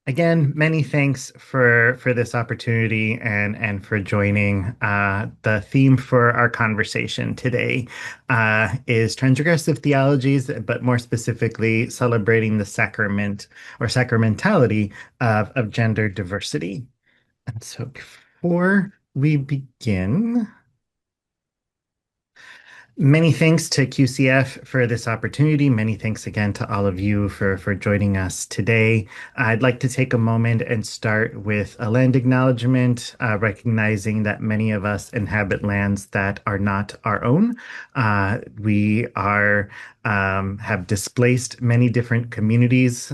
Again, many thanks for this opportunity and for joining. The theme for our conversation today is transgressive theologies, but more specifically, celebrating the sacrament or sacramentality of gender diversity. And so, before we begin, many thanks to QCF for this opportunity. Many thanks again to all of you for joining us today. I'd like to take a moment and start with a land acknowledgement, recognizing that many of us inhabit lands that are not our own. We are have displaced many different communities.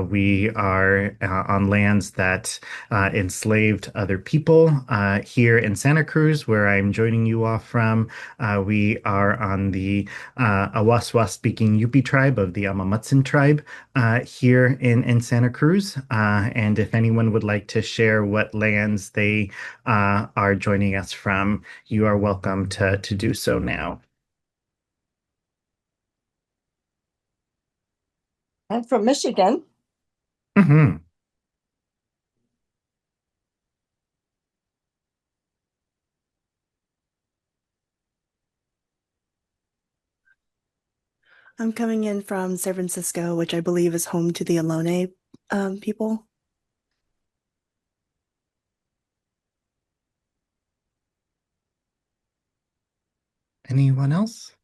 We are on lands that enslaved other people. Here in Santa Cruz, where I'm joining you all from, we are on the Awaswa speaking Yupi tribe of the Amamutsin tribe here in Santa Cruz. And if anyone would like to share what lands they are joining us from, you are welcome to do so now. I'm from Michigan. Mhm. I'm coming in from San Francisco, which I believe is home to the Ohlone people. Anyone else?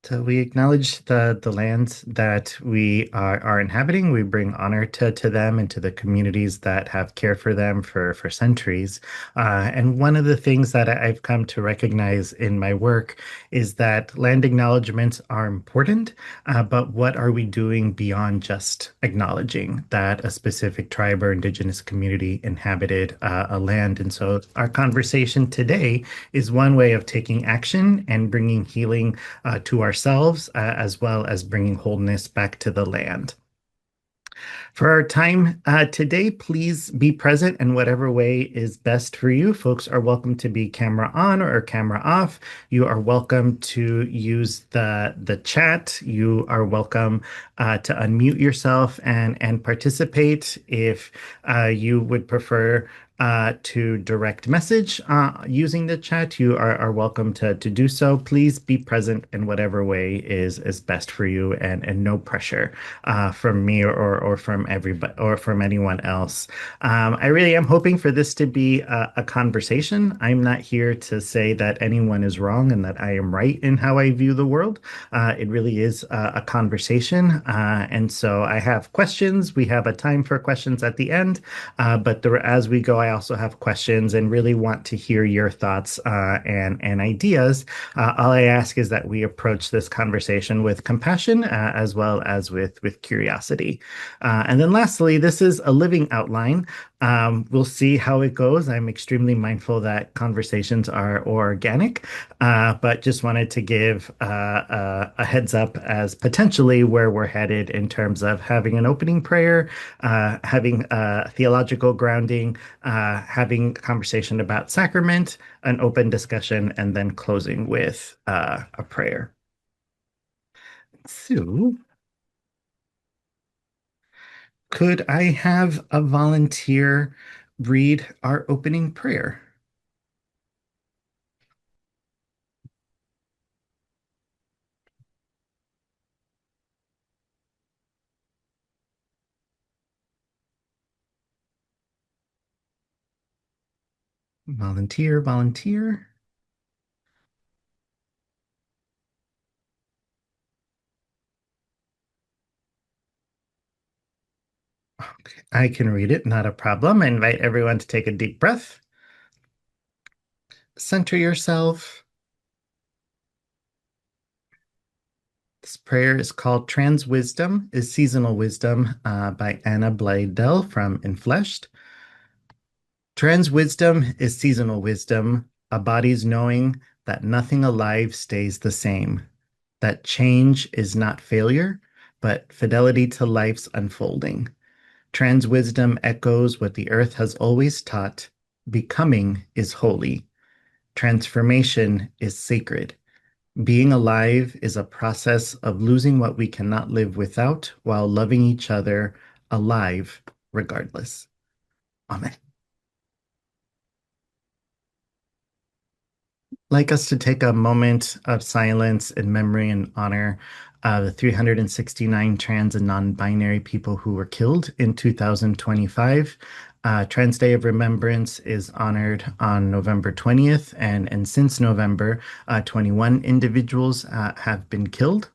So we acknowledge the lands that we are inhabiting. We bring honor to them and to the communities that have cared for them for centuries. And one of the things that I've come to recognize in my work is that land acknowledgements are important, but what are we doing beyond just acknowledging that a specific tribe or indigenous community inhabited a land? And so our conversation today is one way of taking action and bringing healing to ourselves, as well as bringing wholeness back to the land. For our time today, please be present in whatever way is best for you. Folks are welcome to be camera on or camera off. You are welcome to use the chat. You are welcome to unmute yourself and participate. If you would prefer to direct message using the chat, you are welcome to do so. Please be present in whatever way is best for you, and no pressure from me or from everybody or from anyone else. I really am hoping for this to be a conversation. I'm not here to say that anyone is wrong and that I am right in how I view the world. It really is a conversation. And so I have questions. We have a time for questions at the end. But as we go, I also have questions and really want to hear your thoughts and ideas. All I ask is that we approach this conversation with compassion as well as with curiosity. And then lastly, this is a living outline. We'll see how it goes. I'm extremely mindful that conversations are organic, but just wanted to give a heads up as potentially where we're headed in terms of having an opening prayer, having theological grounding, having a conversation about sacrament, an open discussion, and then closing with a prayer. So, could I have a volunteer read our opening prayer? Volunteer, volunteer. Okay, I can read it, not a problem. I invite everyone to take a deep breath. Center yourself. This prayer is called Trans Wisdom is Seasonal Wisdom by Anna Blaidel from Infleshed. Trans wisdom is seasonal wisdom, a body's knowing that nothing alive stays the same, that change is not failure, but fidelity to life's unfolding. Trans wisdom echoes what the earth has always taught: becoming is holy, transformation is sacred, Being alive is a process of losing what we cannot live without while loving each other alive regardless. Amen. Like us to take a moment of silence in memory and honor the 369 trans and non-binary people who were killed in 2025. Trans Day of Remembrance is honored on November 20th, and since November, 21 individuals have been killed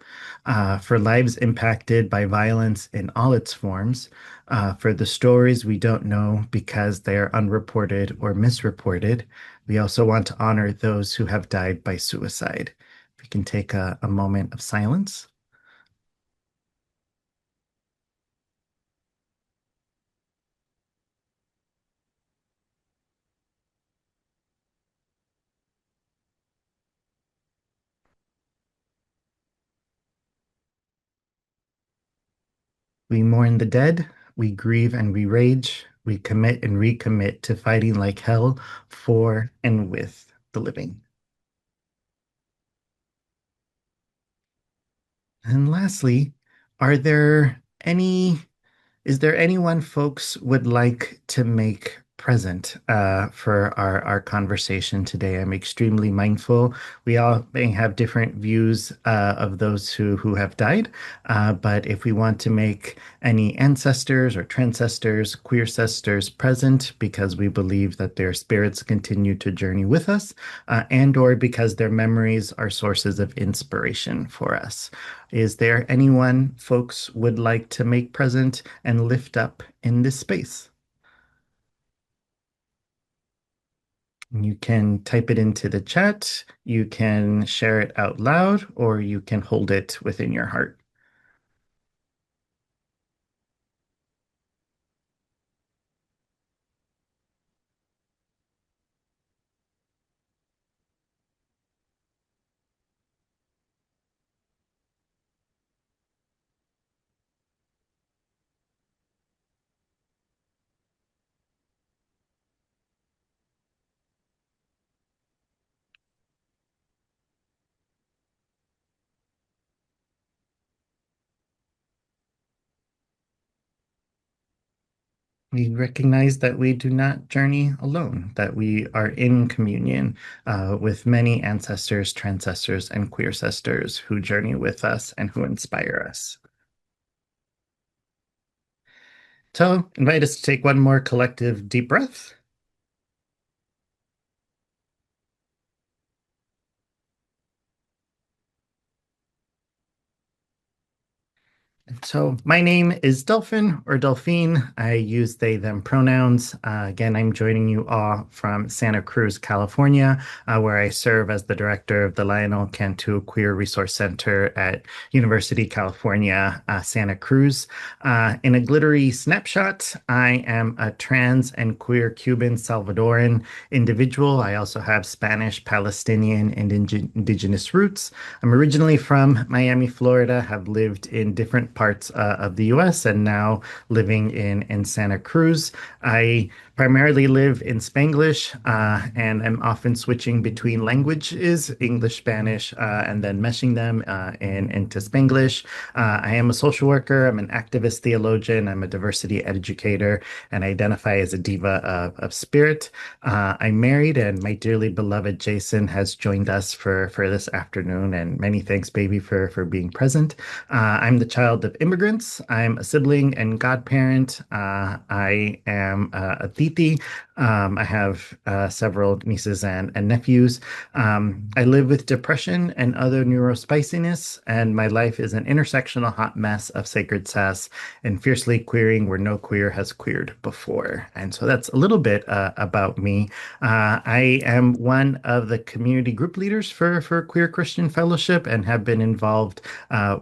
for lives impacted by violence in all its forms, for the stories we don't know because they are unreported or misreported. We also want to honor those who have died by suicide. We can take a moment of silence. We mourn the dead, we grieve and we rage, we commit and recommit to fighting like hell for and with the living. And lastly, are there any is there anyone folks would like to make present for our conversation today? I'm extremely mindful. We all may have different views of those who have died, but if we want to make any ancestors or transcestors, queer cestors present because we believe that their spirits continue to journey with us, and or because their memories are sources of inspiration for us. Is there anyone folks would like to make present and lift up in this space? You can type it into the chat, you can share it out loud, or you can hold it within your heart. We recognize that we do not journey alone, that we are in communion with many ancestors, transcestors, and queer cestors who journey with us and who inspire us. So, invite us to take one more collective deep breath. So my name is Delphin or Delphine. I use they, them pronouns. Again, I'm joining you all from Santa Cruz, California, where I serve as the director of the Lionel Cantu Queer Resource Center at University California, Santa Cruz. In a glittery snapshot, I am a trans and queer Cuban Salvadoran individual. I also have Spanish, Palestinian, and indigenous roots. I'm originally from Miami, Florida, have lived in different parts of the US and now living in Santa Cruz. I primarily live in Spanglish and am often switching between languages, English, Spanish, and then meshing them into Spanglish. I am a social worker, I'm an activist theologian, I'm a diversity educator, and identify as a diva of spirit. I'm married, and my dearly beloved Jason has joined us for this afternoon. And many thanks, baby, for being present. I'm the child of immigrants. I'm a sibling and godparent. I am a titi. I have several nieces and nephews. I live with depression and other neurospiciness, and my life is an intersectional hot mess of sacred sass and fiercely queering where no queer has queered before. And so that's a little bit about me. I am one of the community group leaders for Queer Christian Fellowship and have been involved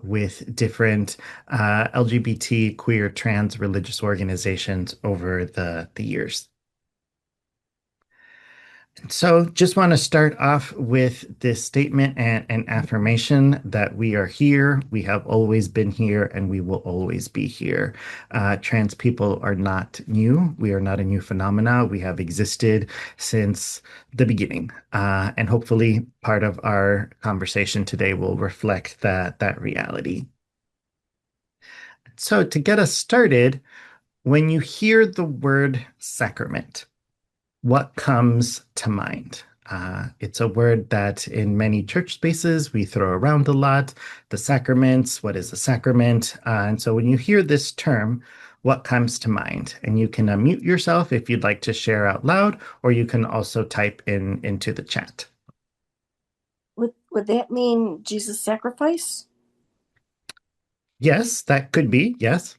with different LGBT, queer, trans religious organizations over the years. So, just want to start off with this statement and affirmation that we are here, we have always been here, and we will always be here. Trans people are not new. We are not a new phenomena. We have existed since the beginning. And hopefully, part of our conversation today will reflect that reality. So, to get us started, when you hear the word sacrament, what comes to mind? It's a word that in many church spaces we throw around a lot. The sacraments, what is a sacrament? And so when you hear this term, what comes to mind? And you can unmute yourself if you'd like to share out loud, or you can also type in into the chat. Would that mean Jesus' sacrifice? Yes, that could be. Yes.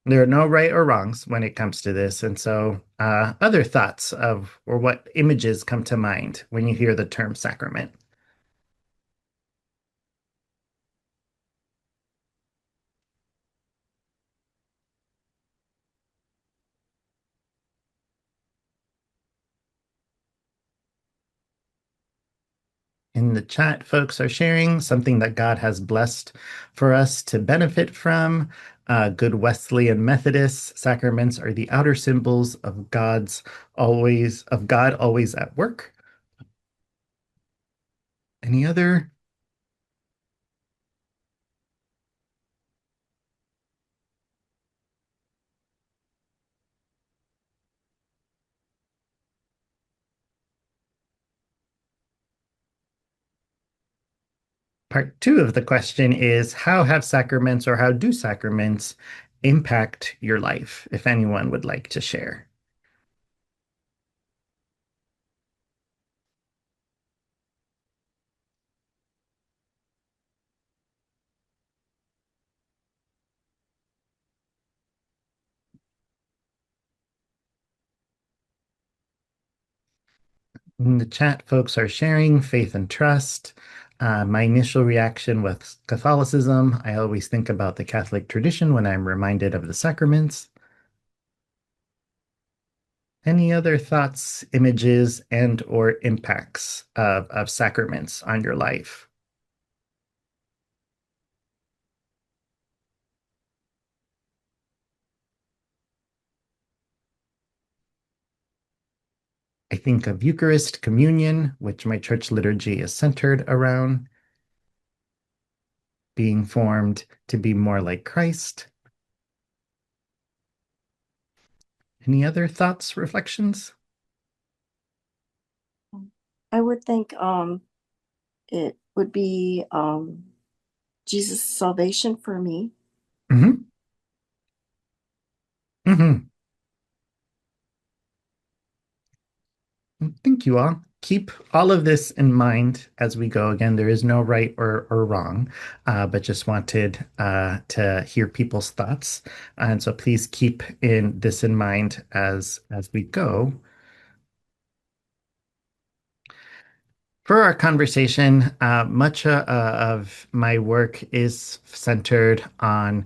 There are no right or wrongs when it comes to this. And so, other thoughts of or what images come to mind when you hear the term sacrament? In the chat, folks are sharing something that God has blessed for us to benefit from. Good Wesleyan Methodists, sacraments are the outer symbols of God always at work. Any other? Part two of the question is how have sacraments or how do sacraments impact your life? If anyone would like to share. In the chat, folks are sharing faith and trust. My initial reaction with Catholicism, I always think about the Catholic tradition when I'm reminded of the sacraments. Any other thoughts, images, and or impacts of sacraments on your life? I think of Eucharist, communion, which my church liturgy is centered around, being formed to be more like Christ. Any other thoughts, reflections? I would think it would be Jesus' salvation for me. Mm-hmm. Mm-hmm. Thank you all. Keep all of this in mind as we go. Again, there is no right or wrong, but just wanted to hear people's thoughts. And so please keep in this in mind as we go. For our conversation, much of my work is centered on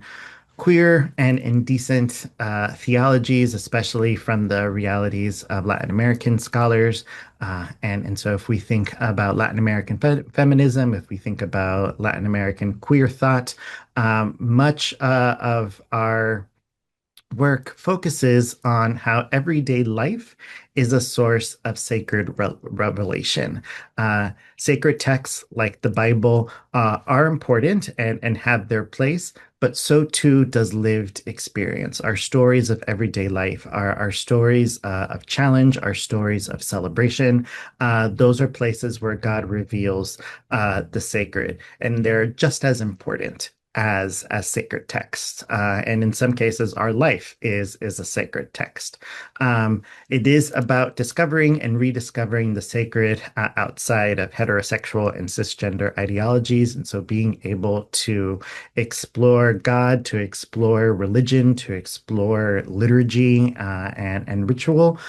queer and indecent theologies, especially from the realities of Latin American scholars. And so, if we think about Latin American feminism, if we think about Latin American queer thought, much of our work focuses on how everyday life is a source of sacred revelation. Sacred texts like the Bible are important and have their place, but so too does lived experience. Our stories of everyday life, our stories of challenge, our stories of celebration. Those are places where God reveals the sacred, and they're just as important as sacred texts. And in some cases, our life is a sacred text. It is about discovering and rediscovering the sacred outside of heterosexual and cisgender ideologies. And so being able to explore God, to explore religion, to explore liturgy and ritual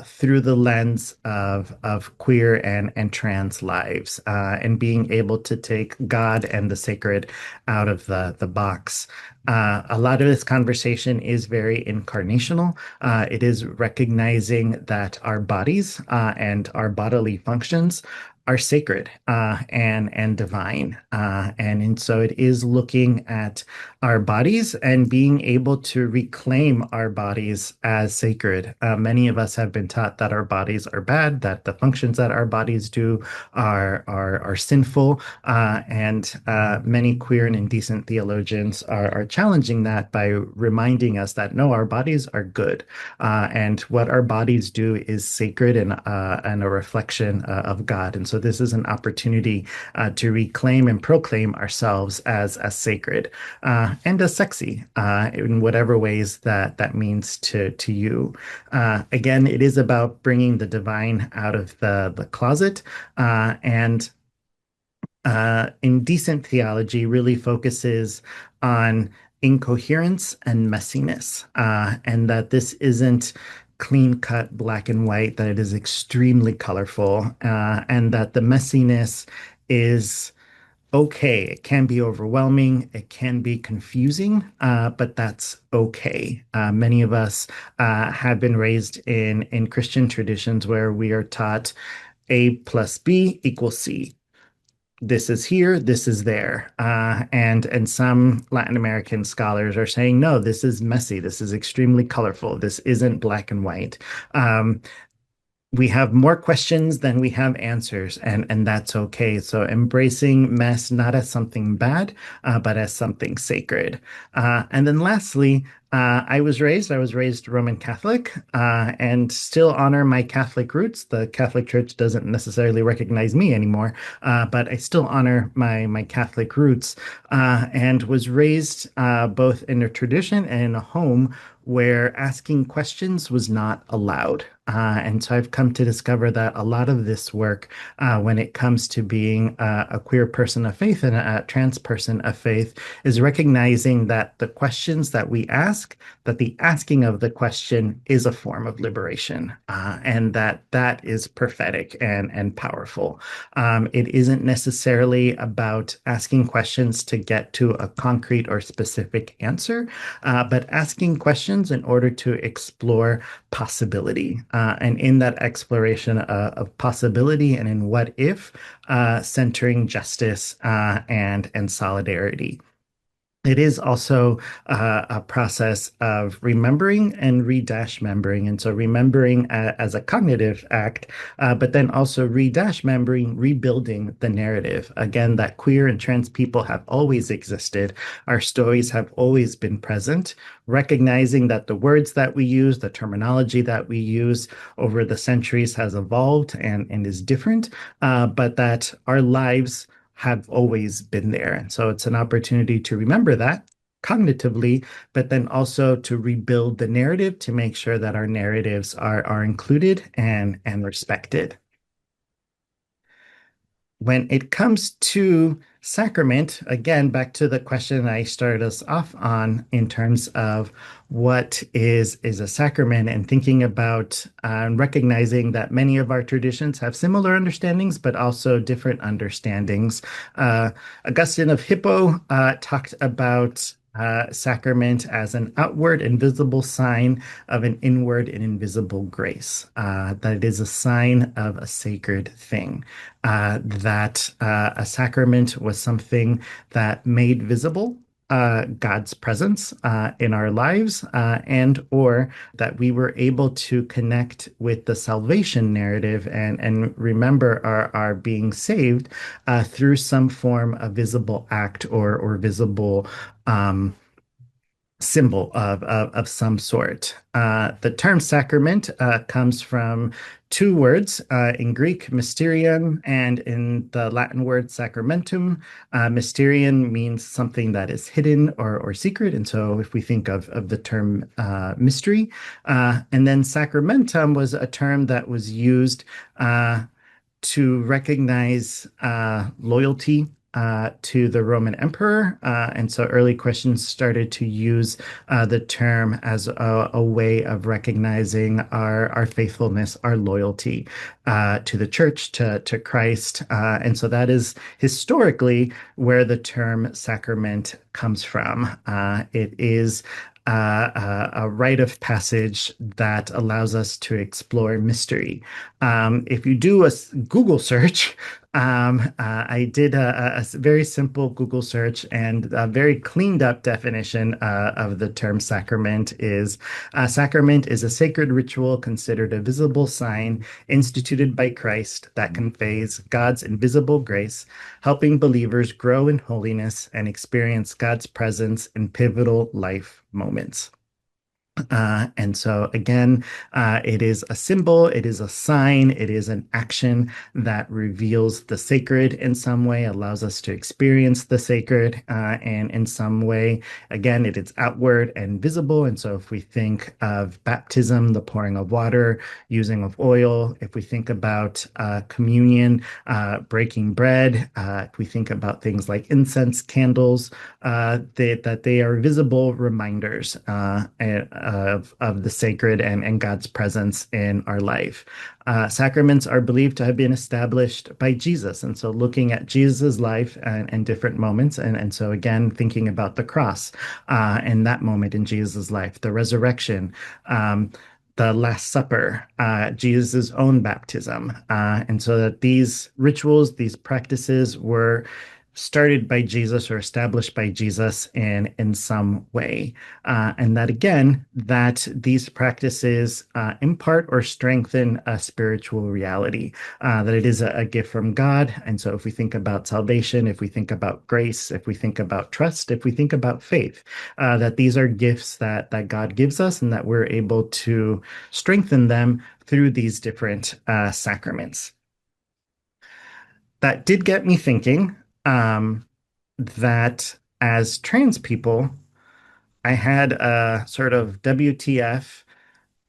through the lens of queer and trans lives, and being able to take God and the sacred out of of the box. A lot of this conversation is very incarnational. It is recognizing that our bodies and our bodily functions are sacred and divine, and so it is looking at our bodies and being able to reclaim our bodies as sacred. Many of us have been taught that our bodies are bad, that the functions that our bodies do are sinful, and many queer and indecent theologians are challenging that by reminding us that no, our bodies are good, and what our bodies do is sacred and a reflection of God. And so this is an opportunity to reclaim and proclaim ourselves as sacred and as sexy in whatever ways that means to you. Again, it is about bringing the divine out of the closet, and indecent theology really focuses on incoherence and messiness, and that this isn't clean cut black and white, that it is extremely colorful, and that the messiness is okay. It can be overwhelming, it can be confusing, but that's okay. Many of us have been raised in Christian traditions where we are taught A plus B equals C. This is here, this is there. And some Latin American scholars are saying, no, this is messy, this is extremely colorful, this isn't black and white. We have more questions than we have answers, and that's okay. So embracing mess not as something bad, but as something sacred. And then lastly, I was raised Roman Catholic, and still honor my Catholic roots. The Catholic Church doesn't necessarily recognize me anymore, but I still honor my Catholic roots, and was raised both in a tradition and in a home where asking questions was not allowed. And so I've come to discover that a lot of this work, when it comes to being a queer person of faith and a trans person of faith, is recognizing that the questions that we ask, that the asking of the question is a form of liberation, and that is prophetic and powerful. It isn't necessarily about asking questions to get to a concrete or specific answer, but asking questions in order to explore possibility. And in that exploration of possibility and in what if, centering justice and solidarity. It is also a process of remembering and re-membering. And so remembering as a cognitive act, but then also re-membering, rebuilding the narrative. Again, that queer and trans people have always existed. Our stories have always been present, recognizing that the words that we use, the terminology that we use over the centuries has evolved and is different, but that our lives have always been there. And so it's an opportunity to remember that cognitively, but then also to rebuild the narrative to make sure that our narratives are included and respected. When it comes to sacrament, again, back to the question I started us off on in terms of what is a sacrament, and thinking about recognizing that many of our traditions have similar understandings, but also different understandings. Augustine of Hippo talked about sacrament as an outward and visible sign of an inward and invisible grace, that it is a sign of a sacred thing, that a sacrament was something that made visible God's presence in our lives, and or that we were able to connect with the salvation narrative and remember our being saved through some form of visible act or visible symbol of some sort. The term sacrament comes from two words in Greek, mysterion, and in the Latin word sacramentum. Mysterion means something that is hidden or secret. And so if we think of the term mystery, and then sacramentum was a term that was used to recognize loyalty, to the Roman emperor. And so early Christians started to use the term as a way of recognizing our faithfulness, our loyalty to the church, to Christ. And so that is historically where the term sacrament comes from. It is a rite of passage that allows us to explore mystery. If you do a Google search, I did a very simple Google search, and a very cleaned up definition of the term sacrament is a sacred ritual considered a visible sign instituted by Christ that conveys God's invisible grace, helping believers grow in holiness and experience God's presence in pivotal life moments. And so again, it is a symbol, it is a sign, it is an action that reveals the sacred in some way, allows us to experience the sacred, and in some way, again, it is outward and visible. And so if we think of baptism, the pouring of water, using of oil, if we think about communion, breaking bread, if we think about things like incense, candles, that they are visible reminders of the sacred and God's presence in our life. Sacraments are believed to have been established by Jesus. And so looking at Jesus's life and different moments, and so again, thinking about the cross and that moment in Jesus's life, the resurrection, the Last Supper, Jesus' own baptism. And so that these rituals, these practices were started by Jesus or established by Jesus in some way. And that again, that these practices impart or strengthen a spiritual reality, that it is a gift from God. And so if we think about salvation, if we think about grace, if we think about trust, if we think about faith, that these are gifts that God gives us and that we're able to strengthen them through these different sacraments. That did get me thinking that as trans people, I had a sort of WTF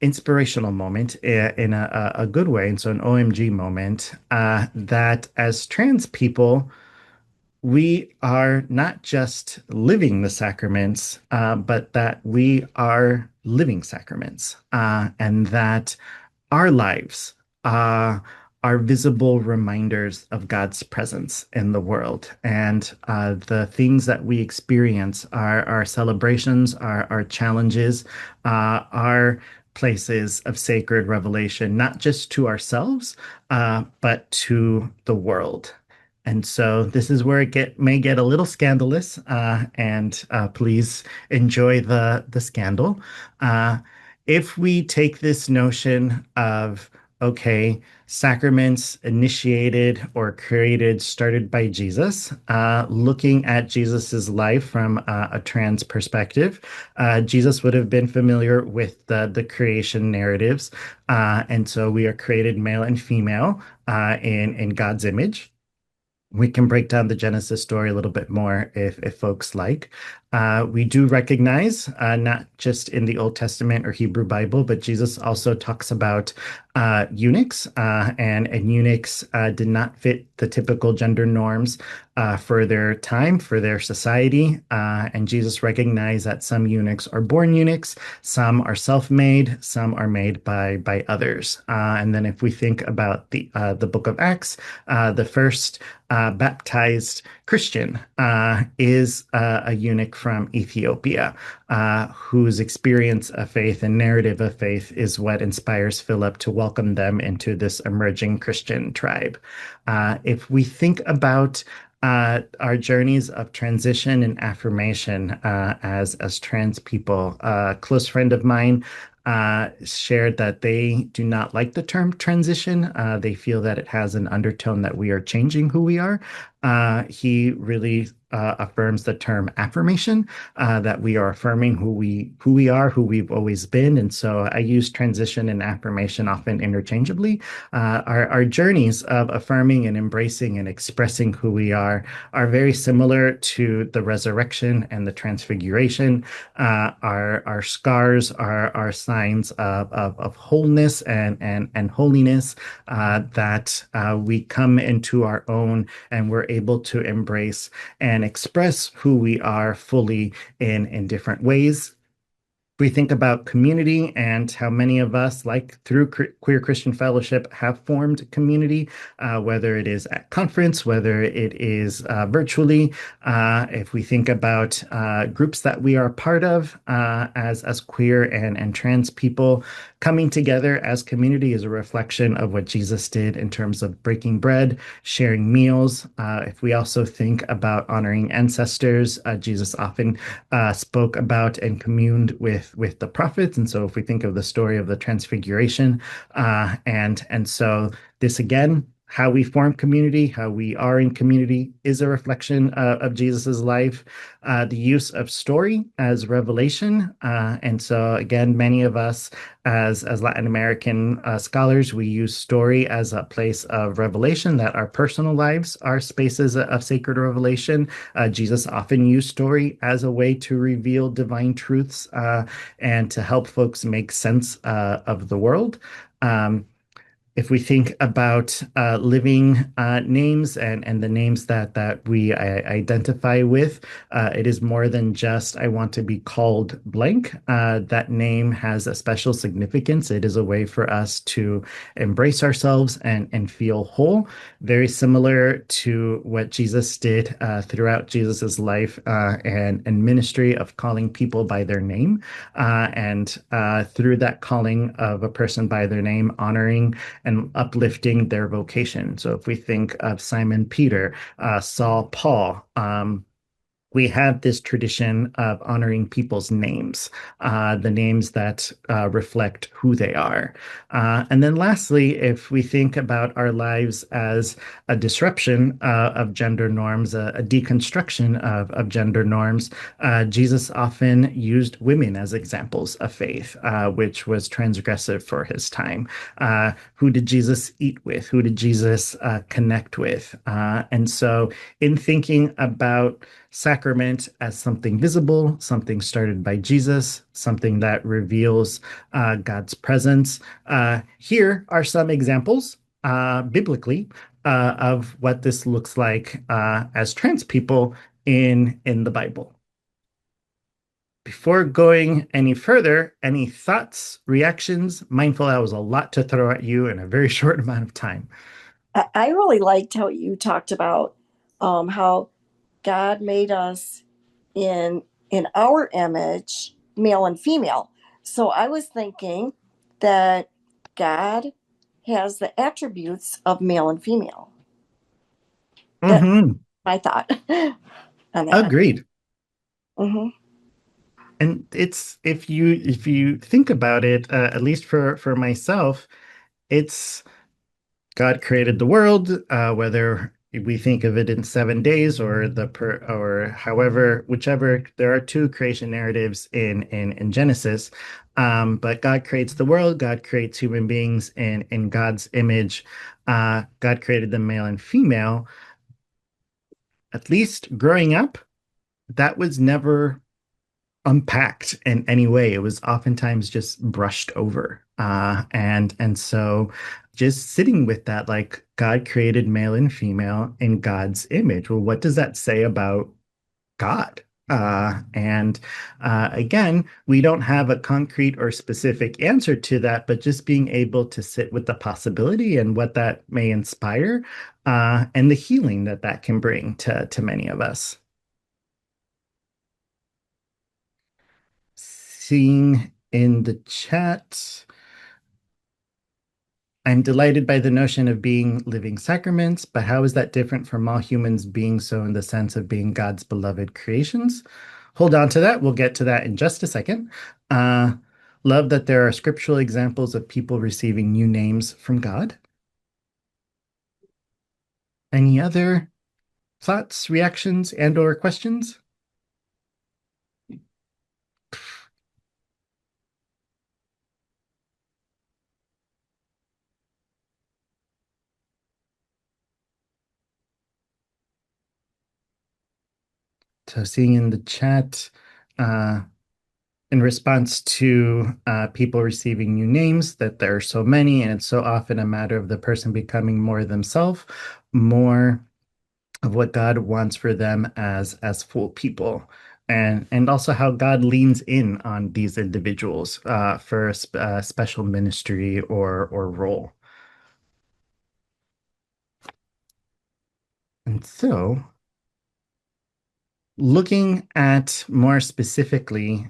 inspirational moment in a good way, and so an OMG moment, that as trans people, we are not just living the sacraments, but that we are living sacraments, and that our lives are visible reminders of God's presence in the world. And the things that we experience, our celebrations, our challenges, are places of sacred revelation, not just to ourselves, but to the world. And so this is where it may get a little scandalous, and please enjoy the scandal. Uh, if we take this notion of, okay, sacraments initiated or created, started by Jesus, looking at Jesus's life from a trans perspective, Jesus would have been familiar with the creation narratives. And so we are created male and female in God's image. We can break down the Genesis story a little bit more if folks like. We do recognize, not just in the Old Testament or Hebrew Bible, but Jesus also talks about eunuchs, and eunuchs did not fit the typical gender norms for their time, for their society. And Jesus recognized that some eunuchs are born eunuchs, some are self-made, some are made by others. And then if we think about the book of Acts, the first baptized Christian is a eunuch from Ethiopia, whose experience of faith and narrative of faith is what inspires Philip to welcome them into this emerging Christian tribe. If we think about our journeys of transition and affirmation as trans people, a close friend of mine shared that they do not like the term transition. They feel that it has an undertone that we are changing who we are. He really affirms the term affirmation, that we are affirming who we are, who we've always been. And so I use transition and affirmation often interchangeably. Our journeys of affirming and embracing and expressing who we are very similar to the resurrection and the transfiguration. Our scars are signs of wholeness and holiness, that we come into our own and we're able to embrace and express who we are fully in different ways. We think about community and how many of us, like through Queer Christian Fellowship, have formed community, whether it is at conference, whether it is virtually. If we think about groups that we are part of as queer and trans people, coming together as community is a reflection of what Jesus did in terms of breaking bread, sharing meals. If we also think about honoring ancestors, Jesus often spoke about and communed with the prophets. And so if we think of the story of the Transfiguration, and so this again, how we form community, how we are in community is a reflection of Jesus's life. The use of story as revelation, and so again, many of us as Latin American scholars, we use story as a place of revelation. That our personal lives are spaces of sacred revelation. Jesus often used story as a way to reveal divine truths and to help folks make sense of the world. Um, if we think about living names and the names that we identify with, it is more than just I want to be called blank. That name has a special significance. It is a way for us to embrace ourselves and feel whole, very similar to what Jesus did throughout Jesus's life and ministry of calling people by their name. And through that calling of a person by their name, honoring and uplifting their vocation. So if we think of Simon Peter, Saul Paul, we have this tradition of honoring people's names, the names that reflect who they are. And then lastly, if we think about our lives as a disruption of gender norms, a deconstruction of gender norms, Jesus often used women as examples of faith, which was transgressive for his time. Who did Jesus eat with? Who did Jesus connect with? And so in thinking about sacrament as something visible, something started by Jesus, something that reveals God's presence. Here are some examples biblically of what this looks like as trans people in the Bible. Before going any further, any thoughts, reactions? Mindful that was a lot to throw at you in a very short amount of time. I really liked how you talked about how God made us in our image, male and female. So I was thinking that God has the attributes of male and female. That's Hmm. my thought on that. Agreed. Hmm. And it's if you think about it, at least for myself, it's God created the world, whether we think of it in 7 days or or however, whichever. There are two creation narratives in Genesis, but God creates the world. God creates human beings in God's image. God created them male and female. At least growing up, that was never unpacked in any way. It was oftentimes just brushed over. And so just sitting with that, like God created male and female in God's image. Well, what does that say about God? And again, we don't have a concrete or specific answer to that, but just being able to sit with the possibility and what that may inspire, and the healing that that can bring to many of us. Seeing in the chat, I'm delighted by the notion of being living sacraments, but how is that different from all humans being so in the sense of being God's beloved creations? Hold on to that. We'll get to that in just a second. Uh, Love that there are scriptural examples of people receiving new names from God. Any other thoughts, reactions, and/or questions? So seeing in the chat, uh, in response to people receiving new names, that there are so many, and it's so often a matter of the person becoming more themselves, more of what God wants for them as full people. And also how God leans in on these individuals for a special ministry or role. And so, looking at more specifically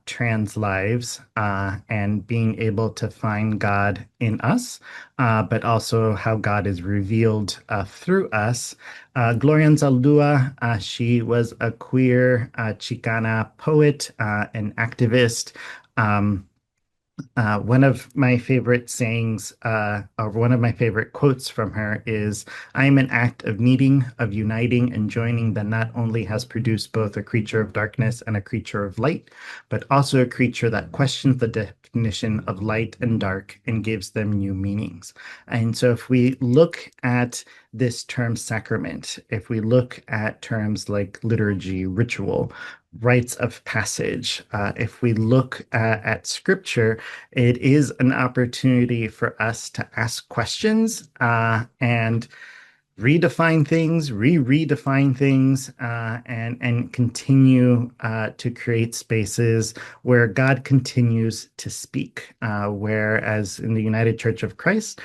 trans lives and being able to find God in us, but also how God is revealed through us. Gloria Anzaldúa, she was a queer Chicana poet and activist. Um, one of my favorite sayings, or one of my favorite quotes from her is, I am an act of needing, of uniting, and joining that not only has produced both a creature of darkness and a creature of light, but also a creature that questions the definition of light and dark and gives them new meanings. And so if we look at this term sacrament, if we look at terms like liturgy, ritual, rites of passage, if we look at scripture, it is an opportunity for us to ask questions and redefine things, redefine things, and continue to create spaces where God continues to speak. Whereas in the United Church of Christ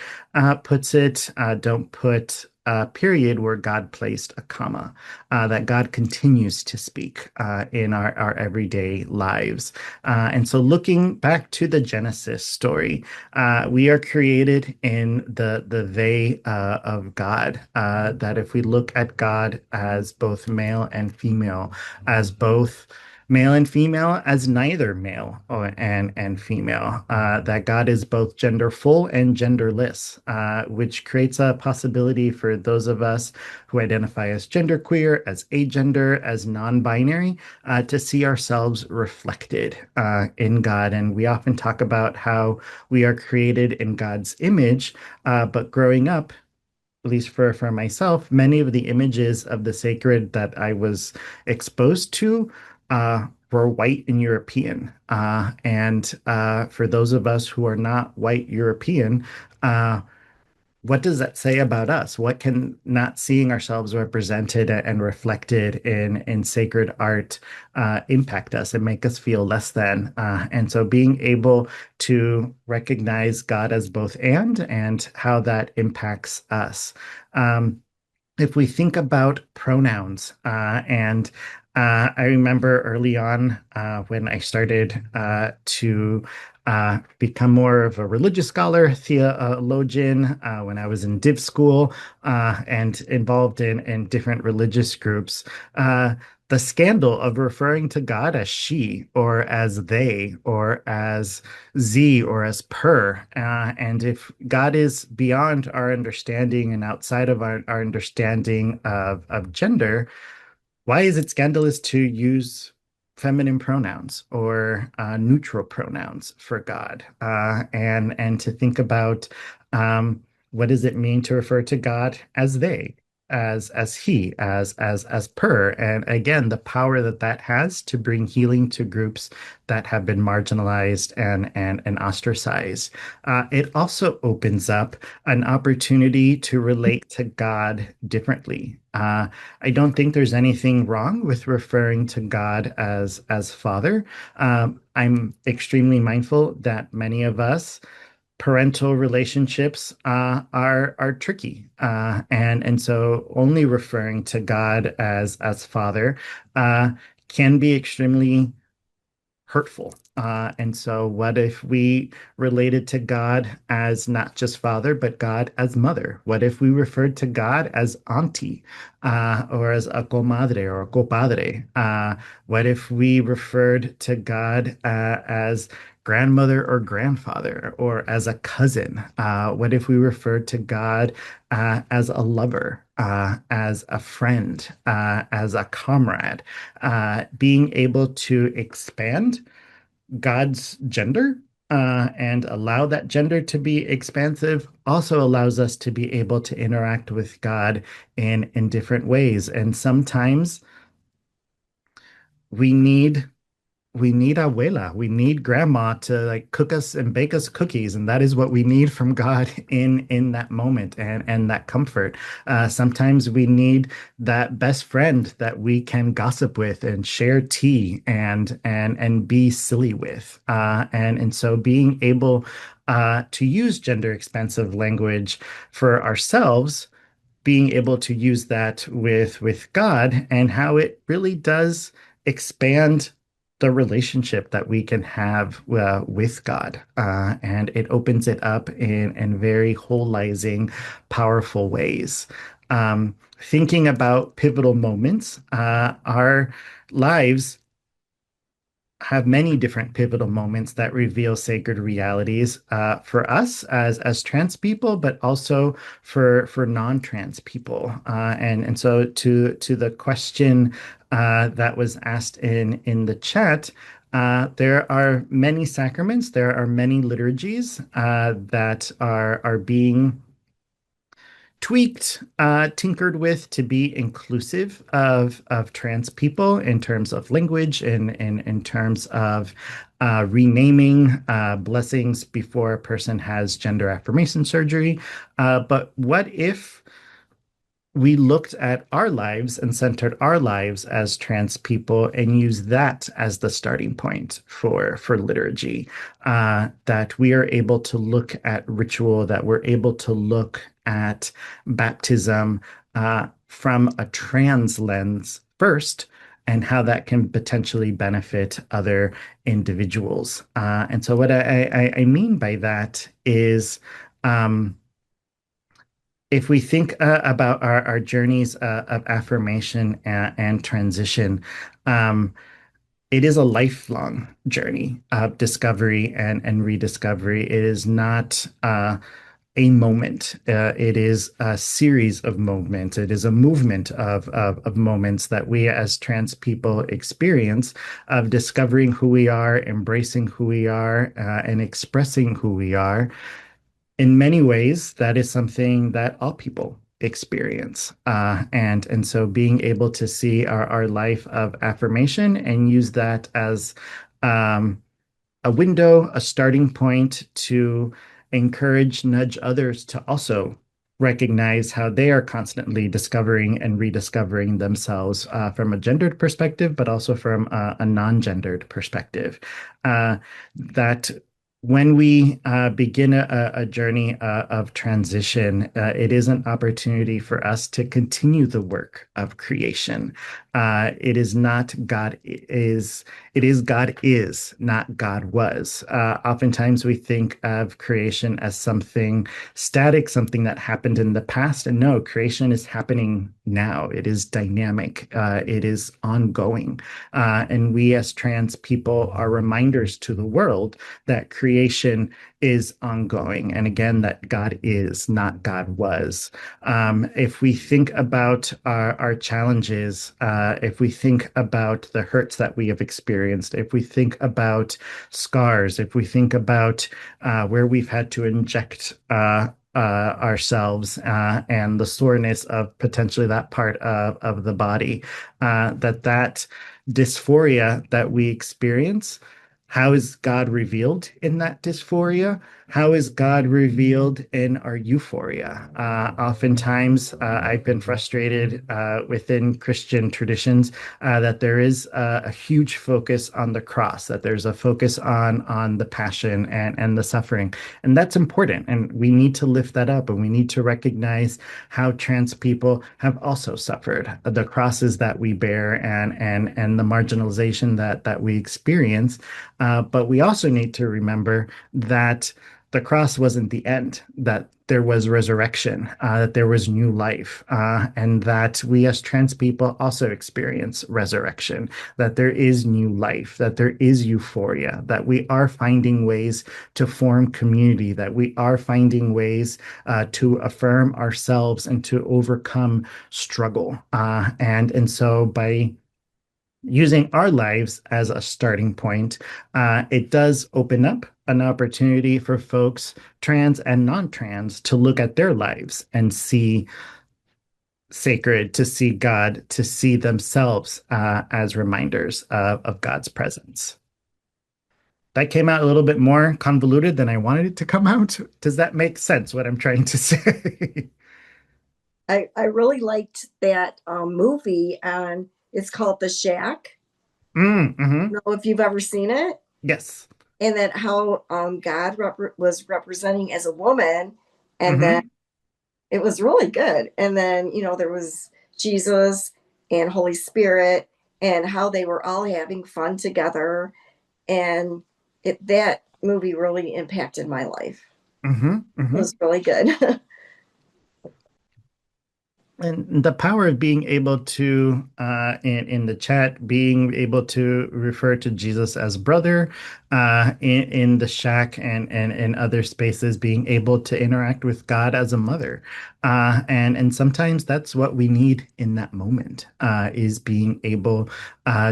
puts it, don't put a period where God placed a comma, that God continues to speak in our everyday lives. And so looking back to the Genesis story, we are created in the they of God. That if we look at God as both male and female, as both male and female, as neither male and female, that God is both genderful and genderless, which creates a possibility for those of us who identify as genderqueer, as agender, as non-binary, to see ourselves reflected in God. And we often talk about how we are created in God's image, but growing up, at least for myself, many of the images of the sacred that I was exposed to were white and European. And for those of us who are not white European, what does that say about us? What can not seeing ourselves represented and reflected in sacred art impact us and make us feel less than? And so being able to recognize God as both and how that impacts us. If we think about pronouns, and I remember early on when I started to become more of a religious scholar, theologian, when I was in div school and involved in different religious groups. The scandal of referring to God as she or as they or as Z or as per. And if God is beyond our understanding and outside of our understanding of gender, why is it scandalous to use feminine pronouns or neutral pronouns for God? And to think about what does it mean to refer to God as they, as he, as per, and again the power that that has to bring healing to groups that have been marginalized and ostracized. It also opens up an opportunity to relate to God differently. I don't think there's anything wrong with referring to God as Father. I'm extremely mindful that many of us parental relationships are tricky, and so only referring to God as Father uh, can be extremely hurtful. And so, what if we related to God as not just father, but God as mother? What if we referred to God as auntie, or as a comadre or a copadre? What if we referred to God as grandmother or grandfather, or as a cousin? What if we referred to God as a lover, as a friend, as a comrade? Being able to expand God's gender and allow that gender to be expansive also allows us to be able to interact with God in different ways. And sometimes we need we need abuela, we need grandma to like cook us and bake us cookies, and that is what we need from God in that moment and that comfort. Sometimes we need that best friend that we can gossip with and share tea and be silly with, and so being able to use gender expansive language for ourselves, being able to use that with God and how it really does expand the relationship that we can have with God. And it opens it up in very wholizing, powerful ways. Thinking about pivotal moments, our lives have many different pivotal moments that reveal sacred realities for us as trans people, but also for non-trans people. And so to the question that was asked in the chat. There are many sacraments, there are many liturgies that are being tweaked, tinkered with to be inclusive of trans people in terms of language and in terms of renaming blessings before a person has gender affirmation surgery. But what if we looked at our lives and centered our lives as trans people and used that as the starting point for liturgy, that we are able to look at ritual, that we're able to look at baptism from a trans lens first, and how that can potentially benefit other individuals. And so what I mean by that is if we think about our journeys of affirmation and transition, um, it is a lifelong journey of discovery and rediscovery. It is not a moment. It is a series of moments. It is a movement of moments that we as trans people experience of discovering who we are, embracing who we are, and expressing who we are. In many ways, that is something that all people experience. And so being able to see our life of affirmation and use that as um, a window, a starting point to encourage, nudge others to also recognize how they are constantly discovering and rediscovering themselves from a gendered perspective, but also from a non-gendered perspective. That when we begin a journey of transition, it is an opportunity for us to continue the work of creation. It is not God is, it is God is, not God was. Oftentimes we think of creation as something static, something that happened in the past. And no, creation is happening now. It is dynamic, it is ongoing. And we as trans people are reminders to the world that creation is ongoing. And again, that God is, not God was. If we think about our challenges, if we think about the hurts that we have experienced, if we think about scars, if we think about where we've had to inject ourselves and the soreness of potentially that part of the body, that dysphoria that we experience, how is God revealed in that dysphoria? How is God revealed in our euphoria? Oftentimes, I've been frustrated within Christian traditions that there is a huge focus on the cross, that there's a focus on the passion and the suffering. And that's important. And we need to lift that up and we need to recognize how trans people have also suffered, the crosses that we bear and the marginalization that we experience. But we also need to remember that the cross wasn't the end, that there was resurrection, that there was new life, and that we as trans people also experience resurrection, that there is new life, that there is euphoria, that we are finding ways to form community, that we are finding ways to affirm ourselves and to overcome struggle. And so by using our lives as a starting point, it does open up an opportunity for folks, trans and non-trans, to look at their lives and see sacred, to see God, to see themselves as reminders of God's presence. that came out a little bit more convoluted than I wanted it to come out. Does that make sense, what I'm trying to say? I really liked that movie, and it's called The Shack. I Mm-hmm. don't know if you've ever seen it, Yes. and then how God was representing as a woman, and then Mm-hmm. it was really good. And then there was Jesus and Holy Spirit, and how they were all having fun together, and that movie really impacted my life. Mm-hmm. It Mm-hmm. was really good. And the power of being able to, in the chat, being able to refer to Jesus as brother, in the shack and in other spaces, being able to interact with God as a mother, and sometimes that's what we need in that moment, is being able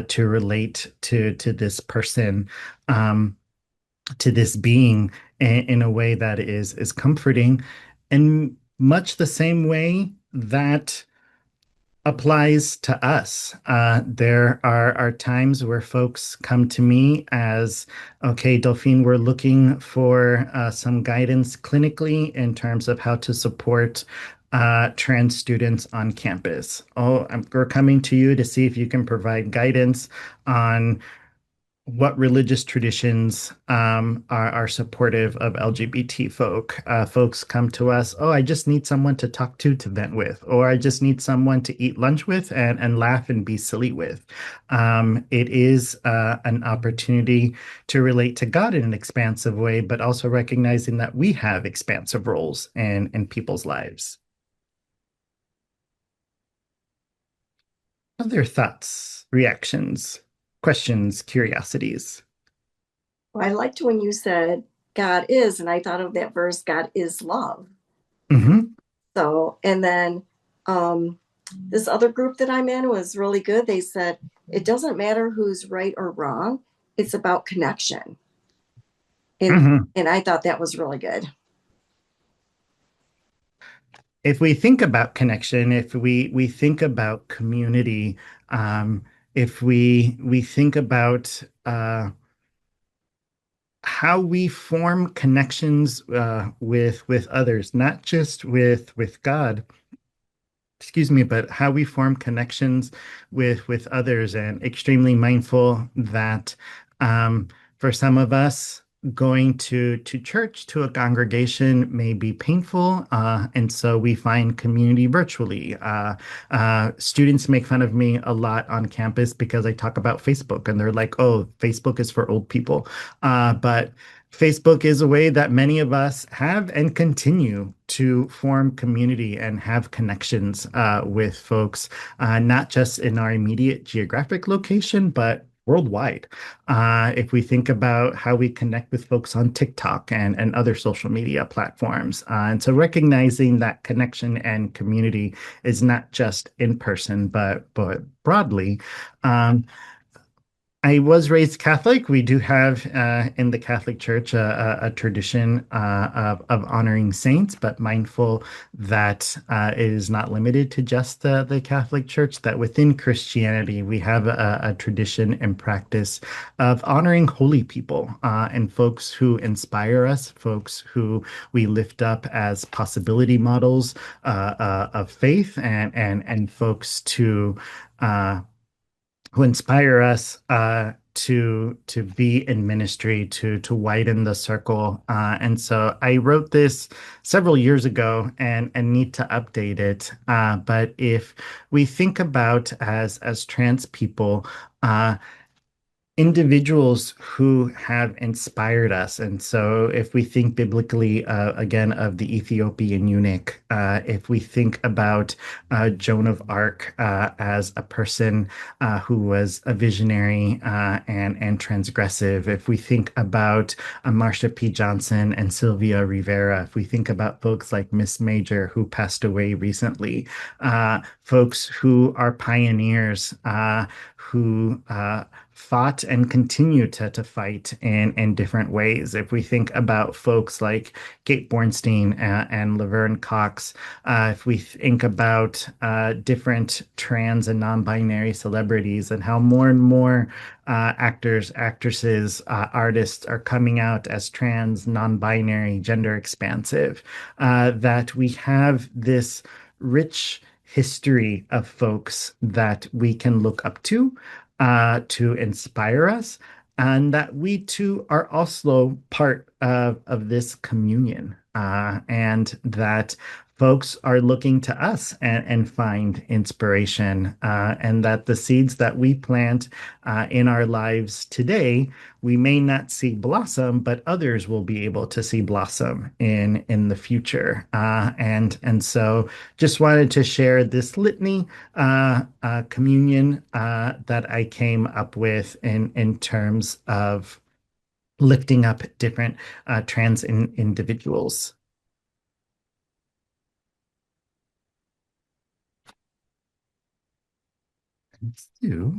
to relate to this person, um, to this being in a way that is comforting, and much the same way that applies to us. There are times where folks come to me as, okay, Delphine, we're looking for some guidance clinically in terms of how to support trans students on campus. Oh, we're coming to you to see if you can provide guidance on what religious traditions are supportive of LGBT folk. Folks come to us, oh, I just need someone to talk to vent with, or I just need someone to eat lunch with and laugh and be silly with. It is an opportunity to relate to God in an expansive way, but also recognizing that we have expansive roles in people's lives. Other thoughts, reactions, questions, curiosities? I liked when you said God is, and I thought of that verse, God is love. Hmm. So, and then um, this other group that I'm in was really good. They said it doesn't matter who's right or wrong, it's about connection. And Hmm. and I thought that was really good. If we think about connection, if we think about community, if we think about how we form connections with others, not just with God, excuse me, but how we form connections with others, and extremely mindful that, for some of us, going to church, to a congregation, may be painful, and so we find community virtually. Students make fun of me a lot on campus because I talk about Facebook, and they're like, "Oh, Facebook is for old people," but Facebook is a way that many of us have and continue to form community and have connections with folks, not just in our immediate geographic location, but worldwide. If we think about how we connect with folks on TikTok and other social media platforms. And so recognizing that connection and community is not just in person, but broadly. Um, I was raised Catholic. We do have in the Catholic Church a tradition of honoring saints, but mindful that it is not limited to just the Catholic Church, that within Christianity, we have a tradition and practice of honoring holy people, and folks who inspire us, folks who we lift up as possibility models of faith, and folks uh, who inspire us to be in ministry, to widen the circle. And so I wrote this several years ago and need to update it. But if we think about as trans people, individuals who have inspired us. And so, if we think biblically, again, of the Ethiopian eunuch, if we think about Joan of Arc as a person who was a visionary and transgressive, if we think about Marsha P. Johnson and Sylvia Rivera, if we think about folks like Miss Major, who passed away recently, folks who are pioneers, who fought and continue to fight in different ways. If we think about folks like Kate Bornstein and Laverne Cox, if we think about different trans and non-binary celebrities and how more and more actors, actresses, artists are coming out as trans, non-binary, gender expansive, that we have this rich history of folks that we can look up to inspire us, and that we too are also part of this communion, and that folks are looking to us and find inspiration, and that the seeds that we plant in our lives today, we may not see blossom, but others will be able to see blossom in the future. And so just wanted to share this litany, communion that I came up with in terms of lifting up different trans individuals. So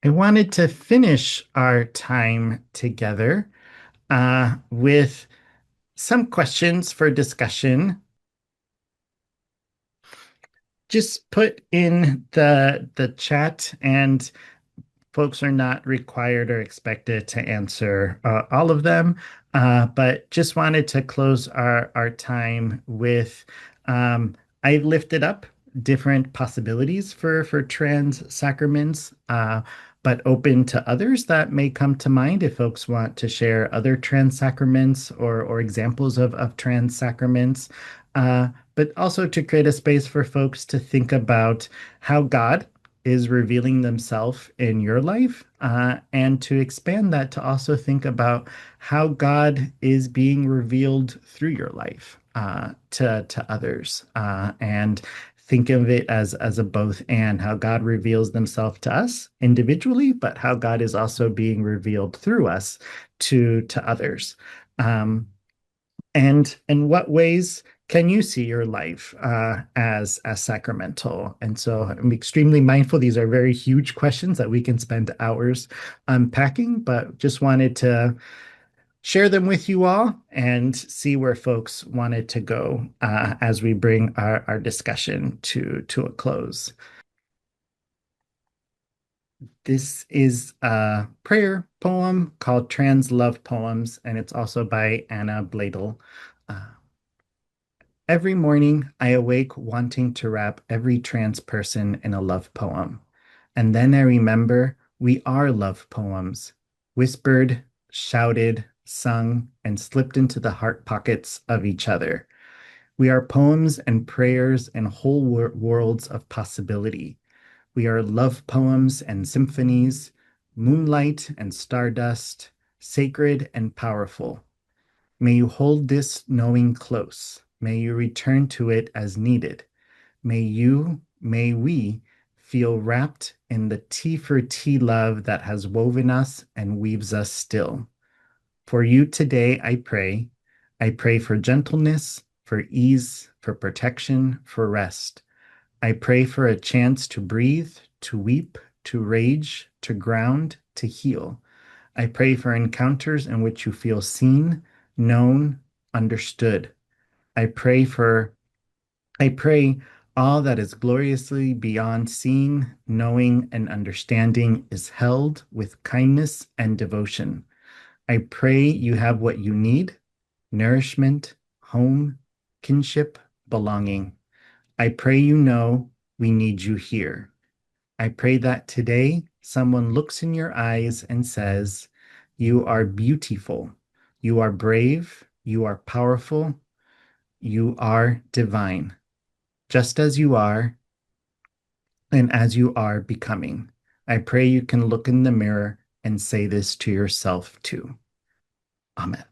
I wanted to finish our time together with some questions for discussion. Just put in the chat, and folks are not required or expected to answer all of them, but just wanted to close our time with I lifted up different possibilities for trans sacraments, but open to others that may come to mind if folks want to share other trans sacraments or examples of trans sacraments. But also to create a space for folks to think about how God is revealing themselves in your life, and to expand that to also think about how God is being revealed through your life to others, and think of it as a both and, how God reveals themselves to us individually, but how God is also being revealed through us to others. And in what ways can you see your life as sacramental? And so I'm extremely mindful. These are very huge questions that we can spend hours unpacking, but just wanted to share them with you all and see where folks wanted to go as we bring our discussion to a close. This is a prayer poem called Trans Love Poems, and it's also by Anna Bladel. Uh, Every morning, I awake wanting to wrap every trans person in a love poem. And then I remember we are love poems, whispered, shouted, sung, and slipped into the heart pockets of each other. We are poems and prayers and whole worlds of possibility. We are love poems and symphonies, moonlight and stardust, sacred and powerful. May you hold this knowing close. May you return to it as needed. May we feel wrapped in the T for T love that has woven us and weaves us still. For you today, I pray. I pray for gentleness, for ease, for protection, for rest. I pray for a chance to breathe, to weep, to rage, to ground, to heal. I pray for encounters in which you feel seen, known, understood. I pray for I pray all that is gloriously beyond seeing, knowing, and understanding is held with kindness and devotion. I pray you have what you need: nourishment, home, kinship, belonging. I pray you know we need you here. I pray that today someone looks in your eyes and says, "You are beautiful. You are brave. You are powerful. You are divine, just as you are and as you are becoming." I pray you can look in the mirror and say this to yourself too. Amen.